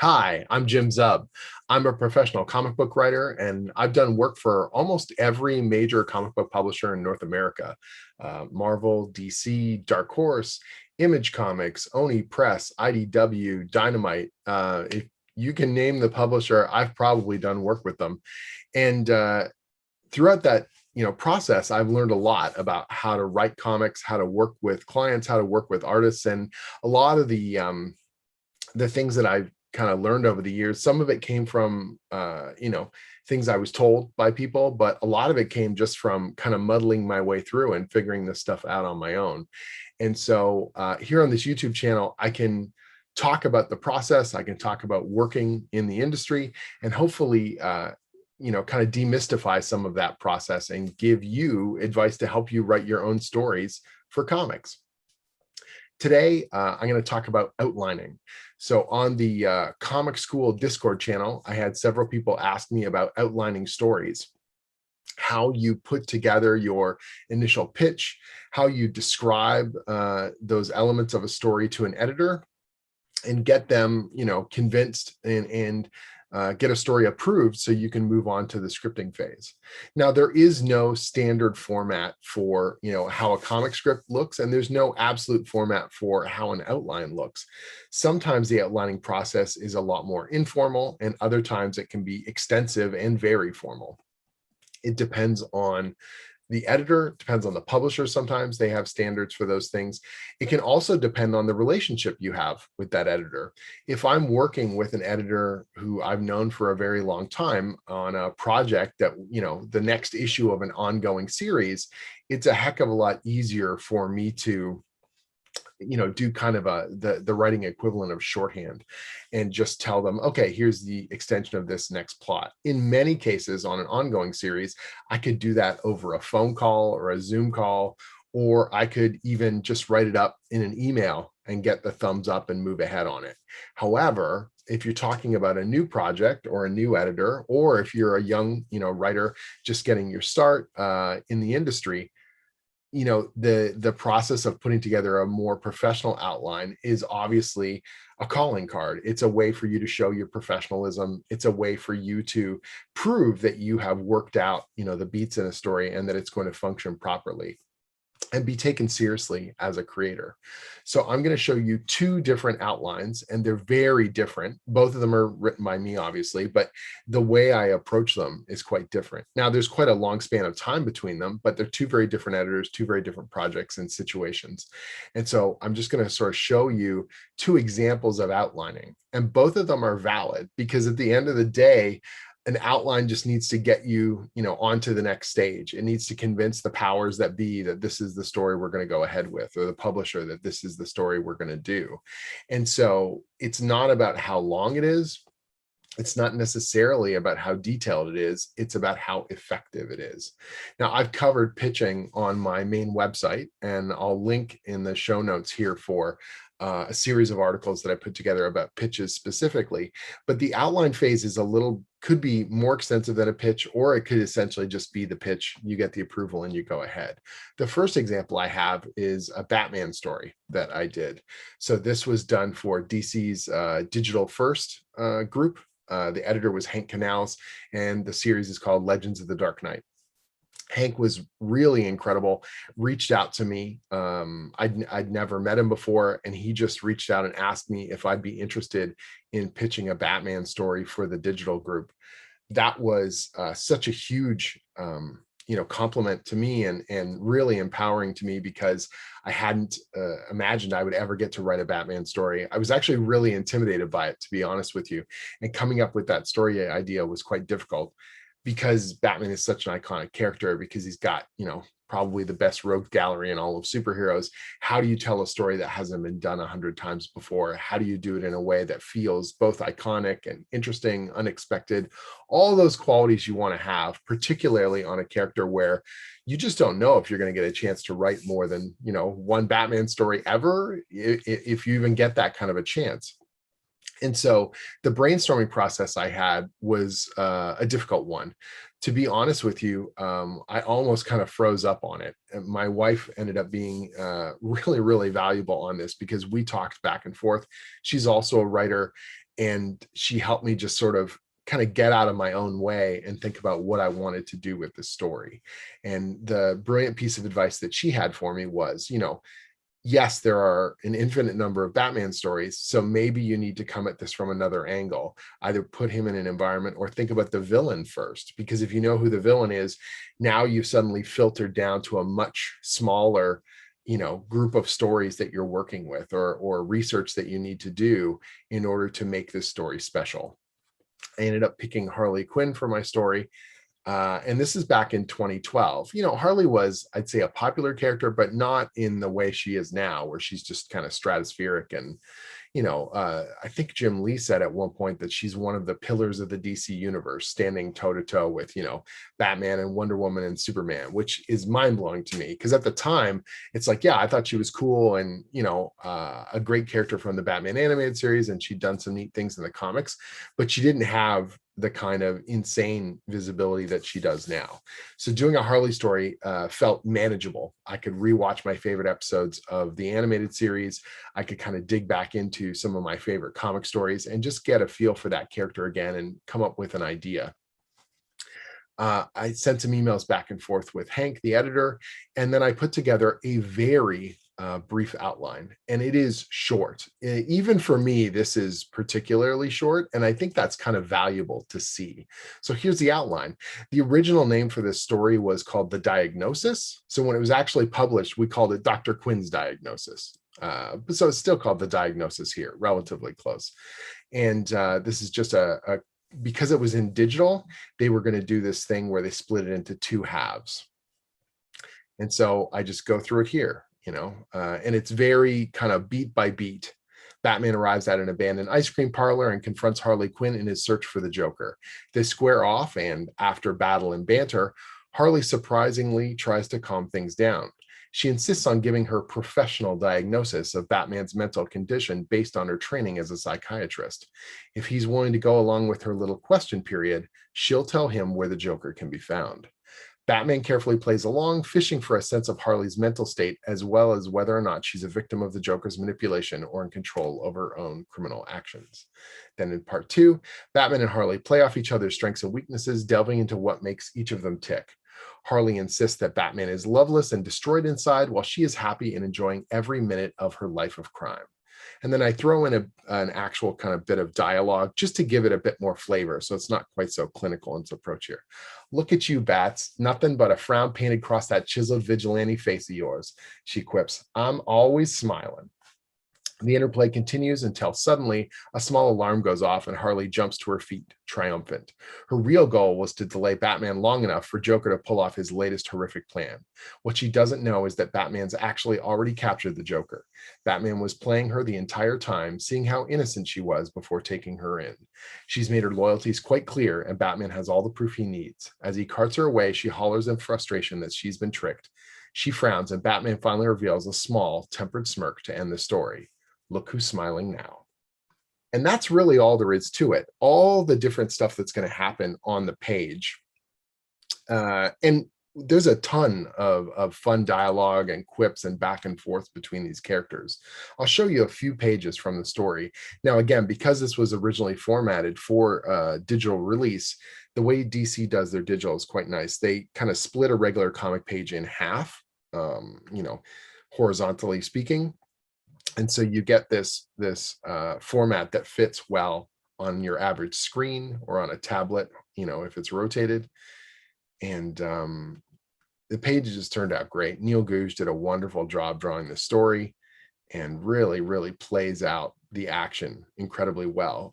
Hi, I'm Jim Zub. I'm a professional comic book writer, and I've done work for almost every major comic book publisher in North America. Marvel, DC, Dark Horse, Image Comics, Oni Press, IDW, Dynamite. If you can name the publisher, I've probably done work with them. And throughout that process, I've learned a lot about how to write comics, how to work with clients, how to work with artists, and a lot of the things that I've kind of learned over the years. Some of it came from things I was told by people, but a lot of it came just from kind of muddling my way through and figuring this stuff out on my own. And so here on this YouTube channel, I can talk about the process, I can talk about working in the industry, and hopefully kind of demystify some of that process and give you advice to help you write your own stories for comics. Today, I'm going to talk about outlining. So on the Comic School Discord channel, I had several people ask me about outlining stories, how you put together your initial pitch, how you describe those elements of a story to an editor and get them, convinced and get a story approved so you can move on to the scripting phase. Now, there is no standard format for, how a comic script looks, and there's no absolute format for how an outline looks. Sometimes the outlining process is a lot more informal, and other times it can be extensive and very formal. It depends on the editor, depends on the publisher. Sometimes they have standards for those things. It can also depend on the relationship you have with that editor. If I'm working with an editor who I've known for a very long time on a project that, the next issue of an ongoing series, it's a heck of a lot easier for me to do kind of the writing equivalent of shorthand and just tell them, okay, here's the extension of this next plot. In many cases on an ongoing series, I could do that over a phone call or a Zoom call, or I could even just write it up in an email and get the thumbs up and move ahead on it. However, if you're talking about a new project or a new editor, or if you're a young, writer just getting your start in the industry, the process of putting together a more professional outline is obviously a calling card. It's a way for you to show your professionalism. It's a way for you to prove that you have worked out, the beats in a story and that it's going to function properly and be taken seriously as a creator. So I'm going to show you two different outlines, and they're very different. Both of them are written by me, obviously, but the way I approach them is quite different. Now, there's quite a long span of time between them, but they're two very different editors, two very different projects and situations. And so I'm just going to sort of show you two examples of outlining, and both of them are valid because at the end of the day, an outline just needs to get you, onto the next stage. It needs to convince the powers that be that this is the story we're going to go ahead with, or the publisher that this is the story we're going to do. And so it's not about how long it is. It's not necessarily about how detailed it is. It's about how effective it is. Now, I've covered pitching on my main website, and I'll link in the show notes here for a series of articles that I put together about pitches specifically. But the outline phase is could be more extensive than a pitch, or it could essentially just be the pitch. You get the approval and you go ahead. The first example I have is a Batman story that I did. So this was done for DC's Digital First group. The editor was Hank Canals, and the series is called Legends of the Dark Knight. Hank was really incredible, reached out to me. I'd never met him before, and he just reached out and asked me if I'd be interested in pitching a Batman story for the digital group. That was such a huge compliment to me and really empowering to me, because I hadn't imagined I would ever get to write a Batman story. I was actually really intimidated by it, to be honest with you. And coming up with that story idea was quite difficult, because Batman is such an iconic character, because he's got, probably the best rogue gallery in all of superheroes. How do you tell a story that hasn't been done 100 times before? How do you do it in a way that feels both iconic and interesting, unexpected, all those qualities you want to have, particularly on a character where you just don't know if you're going to get a chance to write more than, one Batman story ever, if you even get that kind of a chance. And so the brainstorming process I had was a difficult one. To be honest with you, I almost kind of froze up on it. And my wife ended up being really, really valuable on this, because we talked back and forth. She's also a writer. And she helped me just sort of kind of get out of my own way and think about what I wanted to do with the story. And the brilliant piece of advice that she had for me was, yes, there are an infinite number of Batman stories, so maybe you need to come at this from another angle. Either put him in an environment or think about the villain first, because if you know who the villain is, now you've suddenly filtered down to a much smaller, group of stories that you're working with, or research that you need to do in order to make this story special. I ended up picking Harley Quinn for my story. And this is back in 2012. Harley was, I'd say, a popular character, but not in the way she is now, where she's just kind of stratospheric. And, I think Jim Lee said at one point that she's one of the pillars of the DC universe, standing toe to toe with, Batman and Wonder Woman and Superman, which is mind blowing to me. Because at the time, it's like, yeah, I thought she was cool and, a great character from the Batman animated series. And she'd done some neat things in the comics, but she didn't have the kind of insane visibility that she does now. So doing a Harley story felt manageable. I could rewatch my favorite episodes of the animated series. I could kind of dig back into some of my favorite comic stories and just get a feel for that character again and come up with an idea. I sent some emails back and forth with Hank, the editor, and then I put together a very brief outline, and it is short. Even for me, this is particularly short, and I think that's kind of valuable to see. So here's the outline. The original name for this story was called The Diagnosis. So when it was actually published, we called it Dr. Quinn's Diagnosis. So it's still called The Diagnosis here, relatively close. And this is just because it was in digital, they were going to do this thing where they split it into two halves. And so I just go through it here. And it's very kind of beat by beat. Batman arrives at an abandoned ice cream parlor and confronts Harley Quinn in his search for the Joker. They square off, and after battle and banter, Harley surprisingly tries to calm things down. She insists on giving her professional diagnosis of Batman's mental condition based on her training as a psychiatrist. If he's willing to go along with her little question period, she'll tell him where the Joker can be found. Batman carefully plays along, fishing for a sense of Harley's mental state, as well as whether or not she's a victim of the Joker's manipulation or in control of her own criminal actions. Then in part 2, Batman and Harley play off each other's strengths and weaknesses, delving into what makes each of them tick. Harley insists that Batman is loveless and destroyed inside, while she is happy and enjoying every minute of her life of crime. And then I throw in an actual kind of bit of dialogue just to give it a bit more flavor, so it's not quite so clinical in its approach here. Look at you, Bats. Nothing but a frown painted across that chiseled vigilante face of yours, she quips. I'm always smiling. The interplay continues until suddenly a small alarm goes off and Harley jumps to her feet, triumphant. Her real goal was to delay Batman long enough for Joker to pull off his latest horrific plan. What she doesn't know is that Batman's actually already captured the Joker. Batman was playing her the entire time, seeing how innocent she was before taking her in. She's made her loyalties quite clear, and Batman has all the proof he needs. As he carts her away, she hollers in frustration that she's been tricked. She frowns, and Batman finally reveals a small, tempered smirk to end the story. Look who's smiling now. And that's really all there is to it. All the different stuff that's going to happen on the page. And there's a ton of fun dialogue and quips and back and forth between these characters. I'll show you a few pages from the story. Now, again, because this was originally formatted for digital release, the way DC does their digital is quite nice. They kind of split a regular comic page in half, horizontally speaking. And so you get this format that fits well on your average screen or on a tablet, if it's rotated. And the pages turned out great. Neil Gouge did a wonderful job drawing the story and really, really plays out the action incredibly well.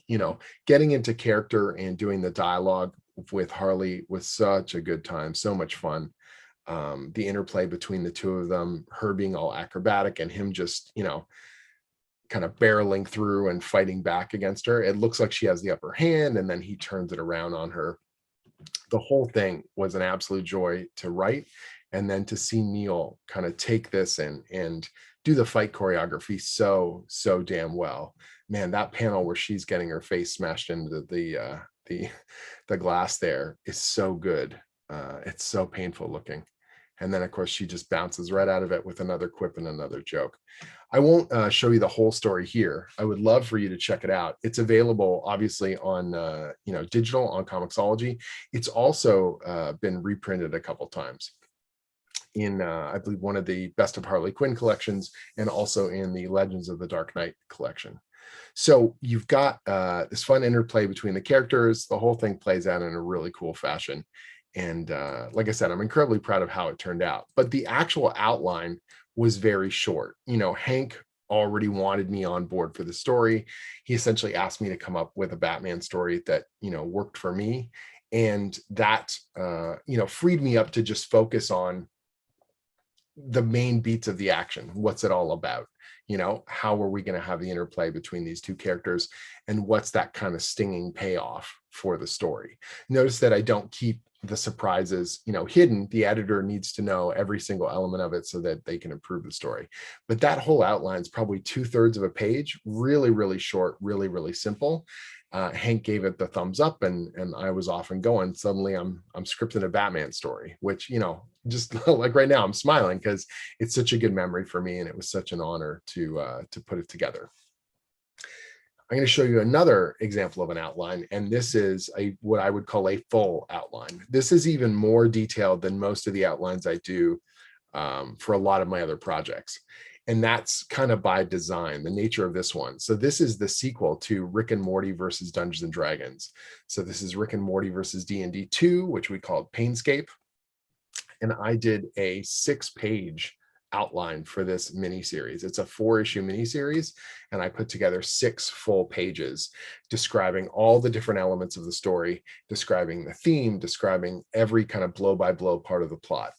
Getting into character and doing the dialogue with Harley was such a good time, so much fun. The interplay between the two of them, her being all acrobatic and him just, kind of barreling through and fighting back against her. It looks like she has the upper hand, and then he turns it around on her. The whole thing was an absolute joy to write. And then to see Neil kind of take this and do the fight choreography so damn well. Man, that panel where she's getting her face smashed into the glass there is so good. It's so painful looking. And then, of course, she just bounces right out of it with another quip and another joke. I won't show you the whole story here. I would love for you to check it out. It's available, obviously, on digital on Comixology. It's also been reprinted a couple times in, I believe, one of the Best of Harley Quinn collections, and also in the Legends of the Dark Knight collection. So you've got this fun interplay between the characters. The whole thing plays out in a really cool fashion. And like I said, I'm incredibly proud of how it turned out. But the actual outline was very short. Hank already wanted me on board for the story. He essentially asked me to come up with a Batman story that, worked for me. And that, freed me up to just focus on the main beats of the action. What's it all about? How are we going to have the interplay between these two characters, and what's that kind of stinging payoff for the story? Notice that I don't keep the surprises, hidden. The editor needs to know every single element of it so that they can improve the story. But that whole outline is probably 2/3 of a page, really, really short, really, really simple. Hank gave it the thumbs up, and I was off and going. Suddenly I'm scripting a Batman story, which, just like right now I'm smiling because it's such a good memory for me, and it was such an honor to put it together. I'm going to show you another example of an outline, and this is what I would call a full outline. This is even more detailed than most of the outlines I do for a lot of my other projects. And that's kind of by design, the nature of this one. So this is the sequel to Rick and Morty versus Dungeons and Dragons. So this is Rick and Morty versus D&D 2, which we called Painscape. And I did a 6-page outline for this miniseries. It's a 4-issue miniseries, and I put together 6 full pages describing all the different elements of the story, describing the theme, describing every kind of blow-by-blow part of the plot.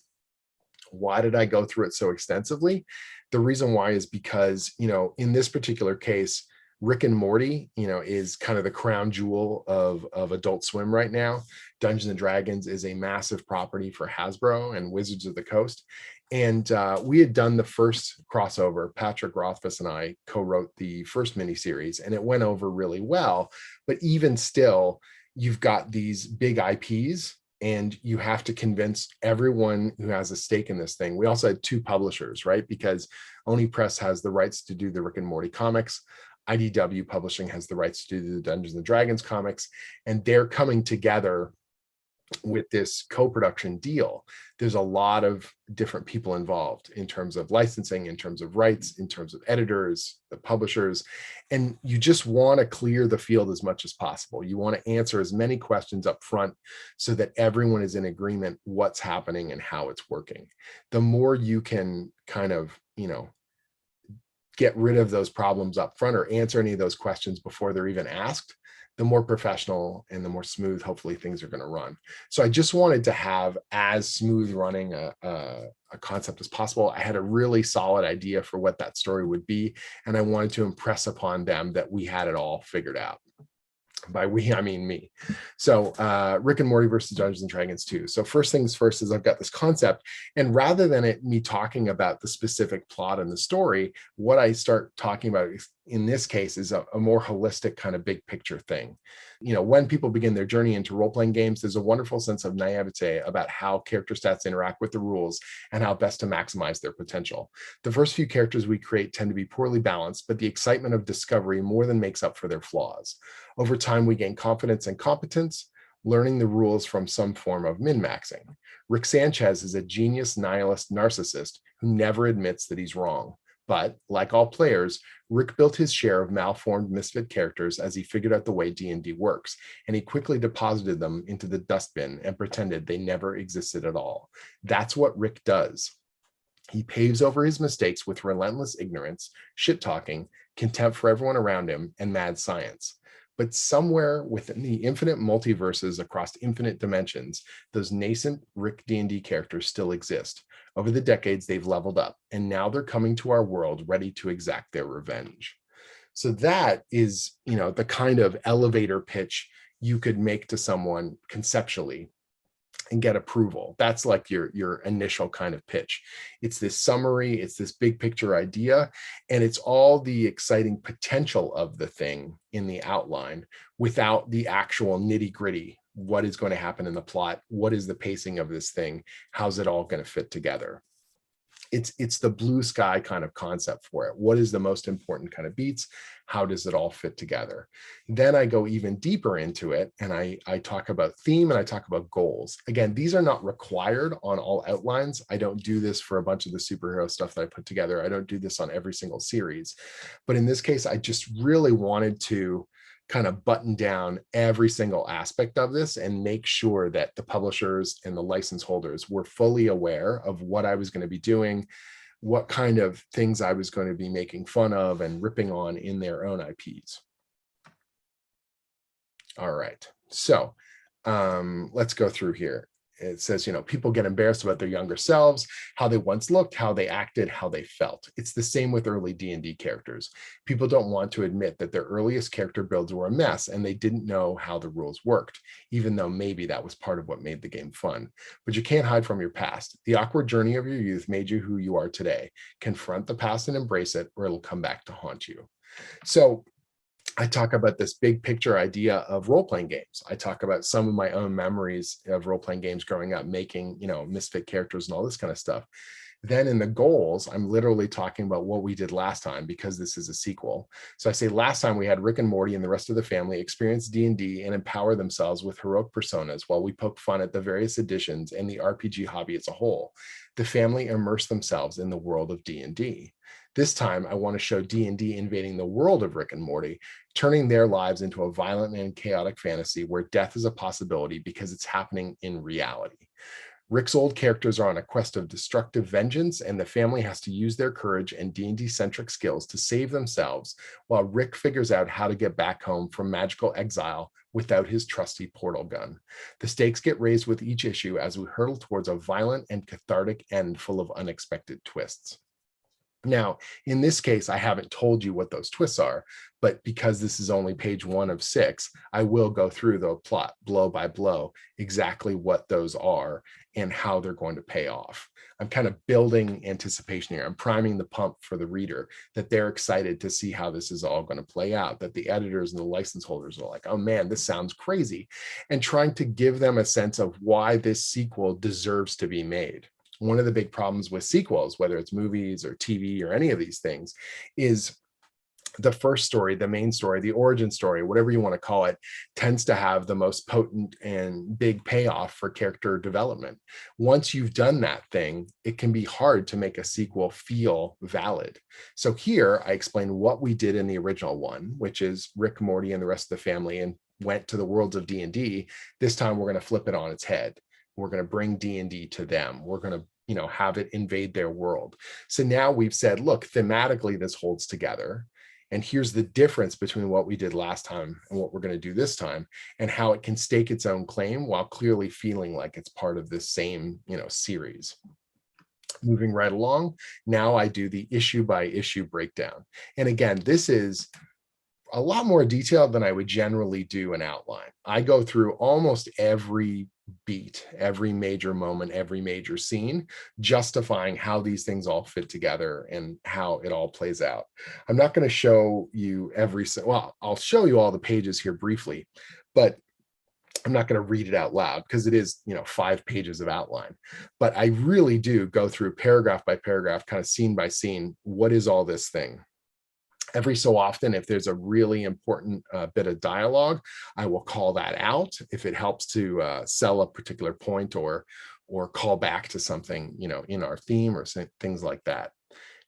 Why did I go through it so extensively? The reason why is because, in this particular case, Rick and Morty, is kind of the crown jewel of Adult Swim right now. Dungeons and Dragons is a massive property for Hasbro and Wizards of the Coast. And we had done the first crossover. Patrick Rothfuss and I co-wrote the first miniseries, and it went over really well. But even still, you've got these big IPs, and you have to convince everyone who has a stake in this thing. We also had 2 publishers, right? Because Oni Press has the rights to do the Rick and Morty comics. IDW Publishing has the rights to do the Dungeons and Dragons comics, and they're coming together with this co-production deal. There's a lot of different people involved in terms of licensing, in terms of rights, in terms of editors, the publishers, and you just want to clear the field as much as possible. You want to answer as many questions up front so that everyone is in agreement what's happening and how it's working. The more you can kind of, get rid of those problems up front or answer any of those questions before they're even asked, the more professional and the more smooth, hopefully, things are going to run. So I just wanted to have as smooth running a concept as possible. I had a really solid idea for what that story would be, and I wanted to impress upon them that we had it all figured out. By we, I mean me. So Rick and Morty versus Dungeons and Dragons 2. So first things first is I've got this concept, and rather than me talking about the specific plot and the story, what I start talking about in this case is a more holistic kind of big picture thing. When people begin their journey into role-playing games, there's a wonderful sense of naivete about how character stats interact with the rules and how best to maximize their potential. The first few characters we create tend to be poorly balanced, but the excitement of discovery more than makes up for their flaws. Over time, we gain confidence and competence, learning the rules from some form of min-maxing. Rick Sanchez is a genius nihilist narcissist who never admits that he's wrong. But, like all players, Rick built his share of malformed misfit characters as he figured out the way D&D works, and he quickly deposited them into the dustbin and pretended they never existed at all. That's what Rick does. He paves over his mistakes with relentless ignorance, shit-talking, contempt for everyone around him, and mad science. But somewhere within the infinite multiverses across infinite dimensions, those nascent Rick D&D characters still exist. Over the decades, they've leveled up, and now they're coming to our world ready to exact their revenge. So that is, the kind of elevator pitch you could make to someone conceptually and get approval. That's like your initial kind of pitch. It's this summary, it's this big picture idea, and it's all the exciting potential of the thing in the outline without the actual nitty gritty, what is going to happen in the plot, what is the pacing of this thing, how's it all going to fit together. It's the blue sky kind of concept for it. What is the most important kind of beats? How does it all fit together? Then I go even deeper into it, and I talk about theme and I talk about goals. Again, these are not required on all outlines. I don't do this for a bunch of the superhero stuff that I put together. I don't do this on every single series. But in this case, I just really wanted to kind of button down every single aspect of this and make sure that the publishers and the license holders were fully aware of what I was going to be doing, what kind of things I was going to be making fun of and ripping on in their own IPs. All right, so let's go through here. It says, you know, people get embarrassed about their younger selves, how they once looked, how they acted, how they felt. It's the same with early D&D characters. People don't want to admit that their earliest character builds were a mess and they didn't know how the rules worked, even though maybe that was part of what made the game fun. But you can't hide from your past. The awkward journey of your youth made you who you are today. Confront the past and embrace it, or it'll come back to haunt you. So I talk about this big picture idea of role-playing games. I talk about some of my own memories of role-playing games growing up, making, you know, misfit characters and all this kind of stuff. Then in the goals, I'm literally talking about what we did last time, because this is a sequel. So I say last time we had Rick and Morty and the rest of the family experience D&D and empower themselves with heroic personas while we poke fun at the various editions and the RPG hobby as a whole. The family immersed themselves in the world of D&D. This time, I want to show D&D invading the world of Rick and Morty, turning their lives into a violent and chaotic fantasy where death is a possibility because it's happening in reality. Rick's old characters are on a quest of destructive vengeance, and the family has to use their courage and D&D-centric skills to save themselves, while Rick figures out how to get back home from magical exile without his trusty portal gun. The stakes get raised with each issue as we hurtle towards a violent and cathartic end full of unexpected twists. Now, in this case, I haven't told you what those twists are, but because this is only page 1 of 6, I will go through the plot blow by blow, exactly what those are and how they're going to pay off. I'm kind of building anticipation here. I'm priming the pump for the reader that they're excited to see how this is all going to play out, that the editors and the license holders are like, oh man, this sounds crazy, and trying to give them a sense of why this sequel deserves to be made. One of the big problems with sequels, whether it's movies or TV or any of these things, is the first story, the main story, the origin story, whatever you want to call it, tends to have the most potent and big payoff for character development. Once you've done that thing, it can be hard to make a sequel feel valid. So here I explain what we did in the original one, which is Rick, Morty, and the rest of the family and went to the worlds of D&D. This time we're going to flip it on its head. We're going to bring D&D to them. We're going to, you know, have it invade their world. So now we've said, look, thematically, this holds together. And here's the difference between what we did last time and what we're going to do this time, and how it can stake its own claim while clearly feeling like it's part of this same, you know, series. Moving right along, now I do the issue by issue breakdown. And again, this is a lot more detailed than I would generally do an outline. I go through almost every beat, every major moment, every major scene, justifying how these things all fit together and how it all plays out. I'm not going to show you well, I'll show you all the pages here briefly, but I'm not going to read it out loud because it is, you know, 5 pages of outline. But I really do go through paragraph by paragraph, kind of scene by scene. What is all this thing? Every so often, if there's a really important bit of dialogue, I will call that out if it helps to sell a particular point or call back to something, you know, in our theme or things like that.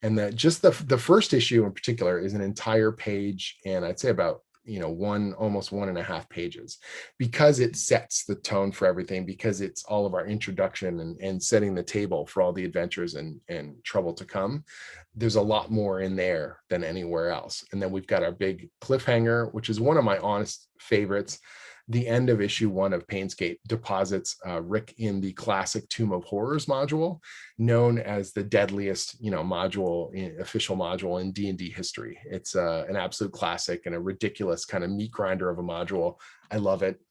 And just the first issue in particular is an entire page, and I'd say about, you know, almost 1.5 pages, because it sets the tone for everything, because it's all of our introduction and setting the table for all the adventures and trouble to come. There's a lot more in there than anywhere else. And then we've got our big cliffhanger, which is one of my honest favorites. The end of issue 1 of Painscape deposits Rick in the classic Tomb of Horrors module, known as the deadliest, you know, official module in D&D history. It's an absolute classic and a ridiculous kind of meat grinder of a module. I love it.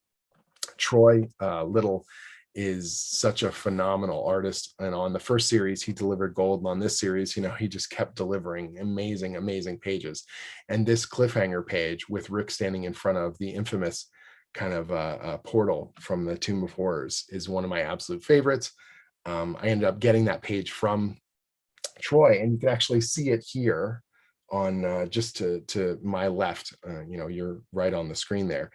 Troy Little is such a phenomenal artist, and on the first series he delivered gold, and on this series, you know, he just kept delivering amazing pages. And this cliffhanger page with Rick standing in front of the infamous kind of a portal from the Tomb of Horrors is one of my absolute favorites. I ended up getting that page from Troy, and you can actually see it here on just to my left. You're right on the screen there.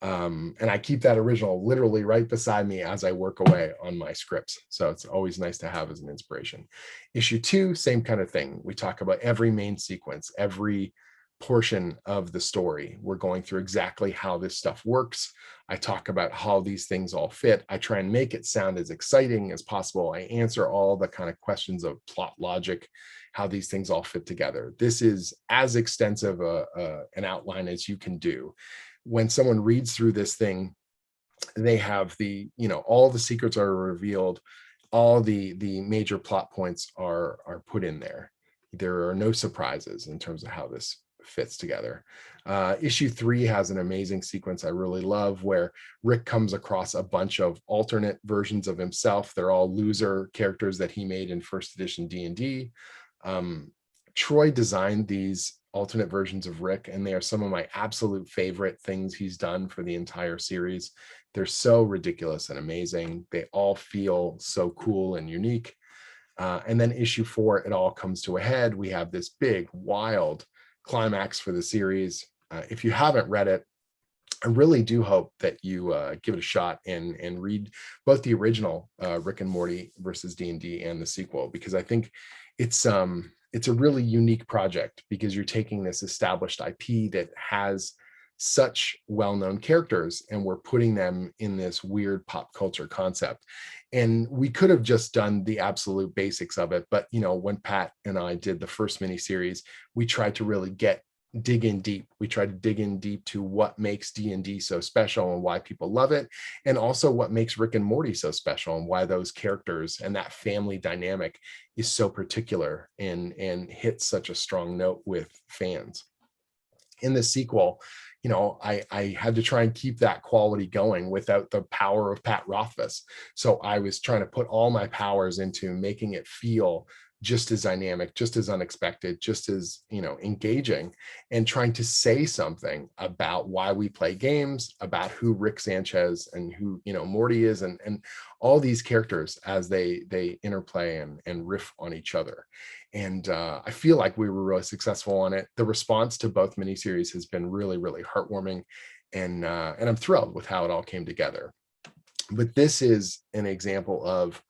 And I keep that original literally right beside me as I work away on my scripts. So it's always nice to have as an inspiration. Issue 2, same kind of thing. We talk about every main sequence, every portion of the story. We're going through exactly how this stuff works. I talk about how these things all fit. I try and make it sound as exciting as possible. I answer all the kind of questions of plot logic, how these things all fit together. This is as extensive an outline as you can do. When someone reads through this thing, they have all the secrets are revealed, all the major plot points are put in there. There are no surprises in terms of how this fits together. Issue 3 has an amazing sequence I really love, where Rick comes across a bunch of alternate versions of himself. They're all loser characters that he made in first edition D&D. Troy designed these alternate versions of Rick, and they are some of my absolute favorite things he's done for the entire series. They're so ridiculous and amazing. They all feel so cool and unique. And then issue 4, it all comes to a head. We have this big, wild climax for the series. If you haven't read it, I really do hope that you give it a shot and read both the original Rick and Morty versus D&D and the sequel, because I think it's a really unique project, because you're taking this established IP that has such well-known characters and we're putting them in this weird pop culture concept. And we could have just done the absolute basics of it, but when Pat and I did the first miniseries, we tried to really dig in deep. We tried to dig in deep to what makes D&D so special and why people love it, and also what makes Rick and Morty so special and why those characters and that family dynamic is so particular and hits such a strong note with fans. In the sequel, I had to try and keep that quality going without the power of Pat Rothfuss. So I was trying to put all my powers into making it feel just as dynamic, just as unexpected, just as, engaging, and trying to say something about why we play games, about who Rick Sanchez and who, Morty is, and all these characters as they interplay and riff on each other. And I feel like we were really successful on it. The response to both miniseries has been really, really heartwarming, and I'm thrilled with how it all came together. But this is an example of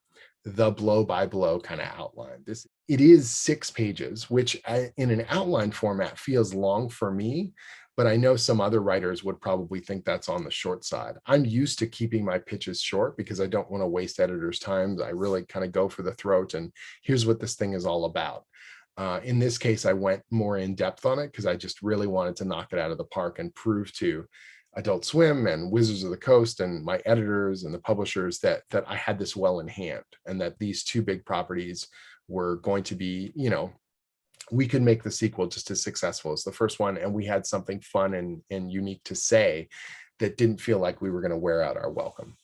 the blow by blow kind of outline. It is 6 pages, which in an outline format feels long for me, but I know some other writers would probably think that's on the short side. I'm used to keeping my pitches short because I don't want to waste editors' time. I really kind of go for the throat and here's what this thing is all about. In this case, I went more in depth on it because I just really wanted to knock it out of the park and prove to Adult Swim and Wizards of the Coast and my editors and the publishers that I had this well in hand, and that these 2 big properties were going to be, we could make the sequel just as successful as the first one, and we had something fun and unique to say that didn't feel like we were going to wear out our welcome.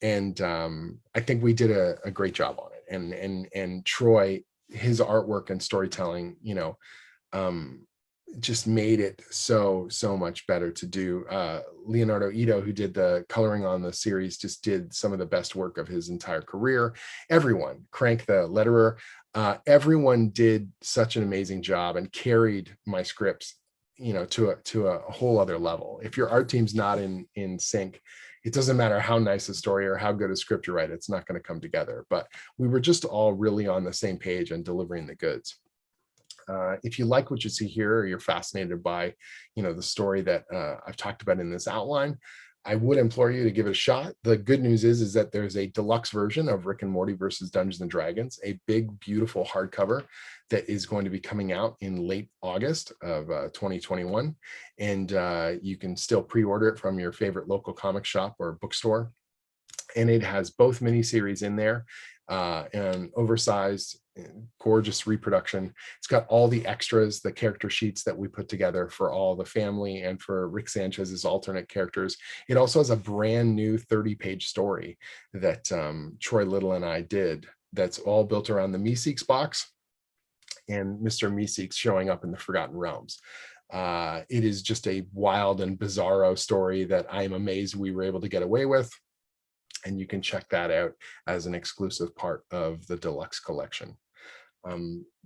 And I think we did a great job on it. And Troy, his artwork and storytelling, just made it so much better to do. Leonardo Ito, who did the coloring on the series, just did some of the best work of his entire career. Everyone, Crank the letterer, everyone did such an amazing job and carried my scripts, to a whole other level. If your art team's not in sync, it doesn't matter how nice a story or how good a script you write, it's not going to come together. But we were just all really on the same page and delivering the goods. If you like what you see here, or you're fascinated by, the story that I've talked about in this outline, I would implore you to give it a shot. The good news is that there's a deluxe version of Rick and Morty versus Dungeons and Dragons, a big, beautiful hardcover that is going to be coming out in late August of 2021. And you can still pre-order it from your favorite local comic shop or bookstore. And it has both miniseries in there, and oversized, gorgeous reproduction. It's got all the extras, the character sheets that we put together for all the family and for Rick Sanchez's alternate characters. It also has a brand new 30-page story that Troy Little and I did that's all built around the Meeseeks box and Mr. Meeseeks showing up in the Forgotten Realms. It is just a wild and bizarro story that I am amazed we were able to get away with. And you can check that out as an exclusive part of the deluxe collection.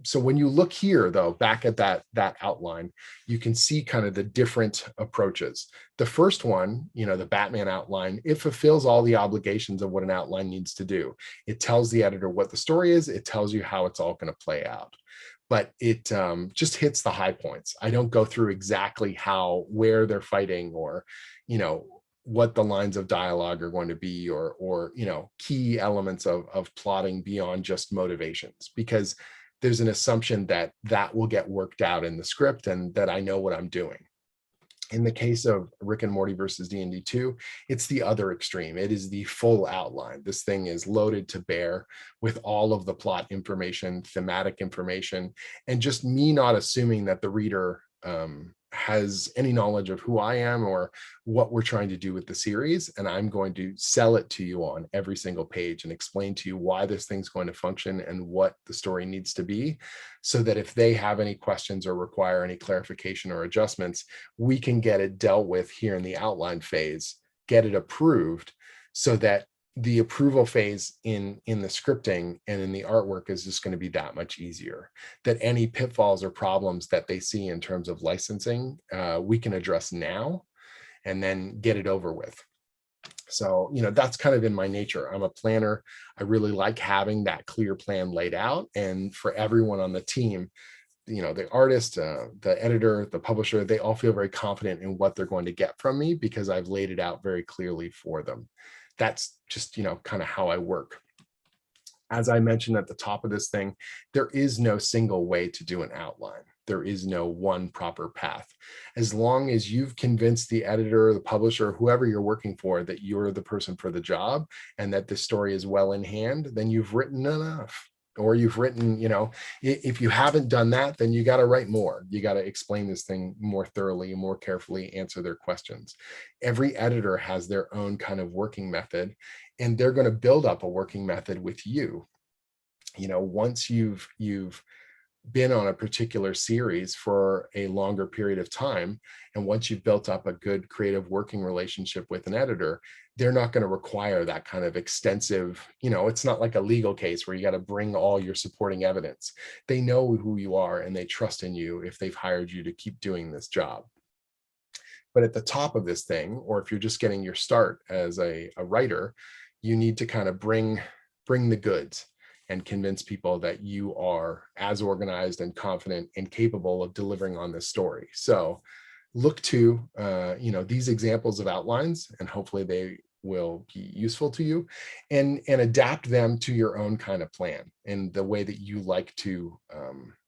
So when you look here, though, back at that outline, you can see kind of the different approaches. The first one, the Batman outline, it fulfills all the obligations of what an outline needs to do. It tells the editor what the story is. It tells you how it's all going to play out. But it just hits the high points. I don't go through exactly where they're fighting, or, what the lines of dialogue are going to be, or key elements of plotting beyond just motivations, because there's an assumption that will get worked out in the script and that I know what I'm doing. In the case of Rick and Morty versus D&D 2, it's the other extreme. It is the full outline. This thing is loaded to bear with all of the plot information, thematic information, and just me not assuming that the reader has any knowledge of who I am or what we're trying to do with the series. And I'm going to sell it to you on every single page and explain to you why this thing's going to function and what the story needs to be, so that if they have any questions or require any clarification or adjustments, we can get it dealt with here in the outline phase, get it approved, so that the approval phase in the scripting and in the artwork is just going to be that much easier. That any pitfalls or problems that they see in terms of licensing, we can address now and then get it over with. So, that's kind of in my nature. I'm a planner. I really like having that clear plan laid out. And for everyone on the team, the artist, the editor, the publisher, they all feel very confident in what they're going to get from me because I've laid it out very clearly for them. That's just, kind of how I work. As I mentioned at the top of this thing, there is no single way to do an outline. There is no one proper path. As long as you've convinced the editor, the publisher, whoever you're working for, that you're the person for the job and that this story is well in hand, then you've written enough. Or you've written, if you haven't done that, then you got to write more. You got to explain this thing more thoroughly, more carefully, answer their questions. Every editor has their own kind of working method, and they're going to build up a working method with you. Once you've been on a particular series for a longer period of time, and once you've built up a good creative working relationship with an editor, they're not going to require that kind of extensive, it's not like a legal case where you got to bring all your supporting evidence. They know who you are and they trust in you if they've hired you to keep doing this job. But at the top of this thing, or if you're just getting your start as a writer, you need to kind of bring the goods and convince people that you are as organized and confident and capable of delivering on this story. So look to, these examples of outlines, and hopefully they will be useful to you, and adapt them to your own kind of plan and the way that you like to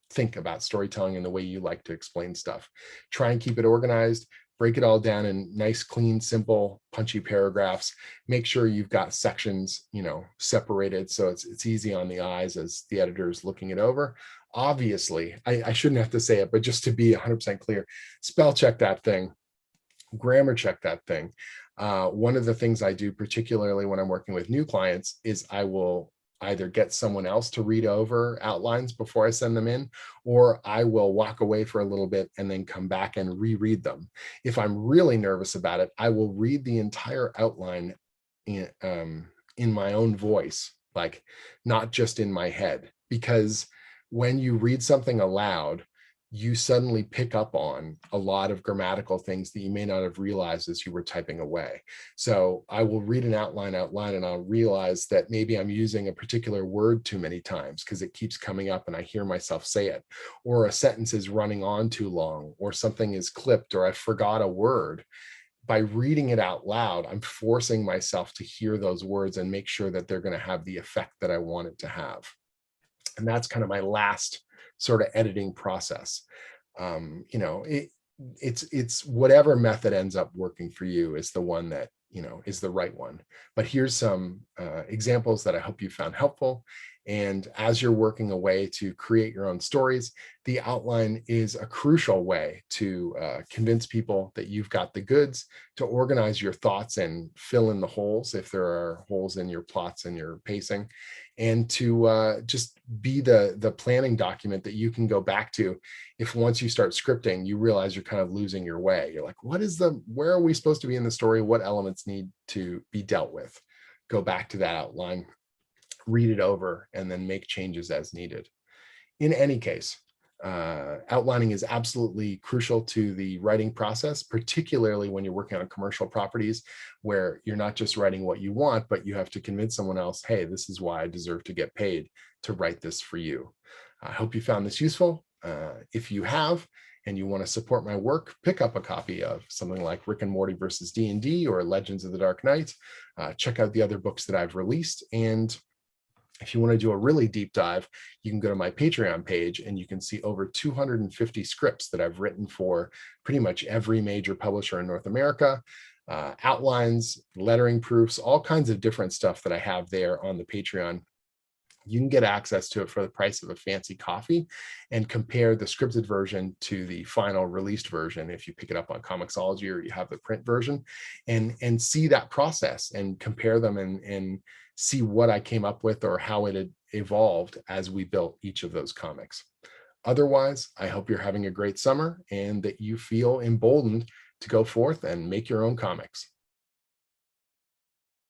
think about storytelling and the way you like to explain stuff. Try and keep it organized. Break it all down in nice, clean, simple, punchy paragraphs. Make sure you've got sections, separated so it's easy on the eyes as the editor is looking it over. Obviously, I shouldn't have to say it, but just to be 100% clear, spell check that thing, grammar check that thing. One of the things I do, particularly when I'm working with new clients, is I will either get someone else to read over outlines before I send them in, or I will walk away for a little bit and then come back and reread them. If I'm really nervous about it, I will read the entire outline in my own voice, like not just in my head, because when you read something aloud, you suddenly pick up on a lot of grammatical things that you may not have realized as you were typing away. So I will read an outline and I'll realize that maybe I'm using a particular word too many times because it keeps coming up and I hear myself say it, or a sentence is running on too long, or something is clipped, or I forgot a word. By reading it out loud, I'm forcing myself to hear those words and make sure that they're going to have the effect that I want it to have. And that's kind of my last sort of editing process. It's whatever method ends up working for you is the one that is the right one. But here's some examples that I hope you found helpful. And as you're working away to create your own stories, the outline is a crucial way to convince people that you've got the goods, to organize your thoughts and fill in the holes if there are holes in your plots and your pacing, and to just be the planning document that you can go back to if once you start scripting, you realize you're kind of losing your way. You're like, where are we supposed to be in the story? What elements need to be dealt with? Go back to that outline, read it over, and then make changes as needed. In any case, outlining is absolutely crucial to the writing process, particularly when you're working on commercial properties where you're not just writing what you want, but you have to convince someone else, hey, this is why I deserve to get paid to write this for you. I hope you found this useful. If you have, and you want to support my work, pick up a copy of something like Rick and Morty versus D&D or Legends of the Dark Knight. Check out the other books that I've released. And if you want to do a really deep dive, you can go to my Patreon page and you can see over 250 scripts that I've written for pretty much every major publisher in North America, outlines, lettering proofs, all kinds of different stuff that I have there on the Patreon. You can get access to it for the price of a fancy coffee and compare the scripted version to the final released version if you pick it up on Comixology or you have the print version, and see that process and compare them and see what I came up with or how it had evolved as we built each of those comics. Otherwise, I hope you're having a great summer and that you feel emboldened to go forth and make your own comics.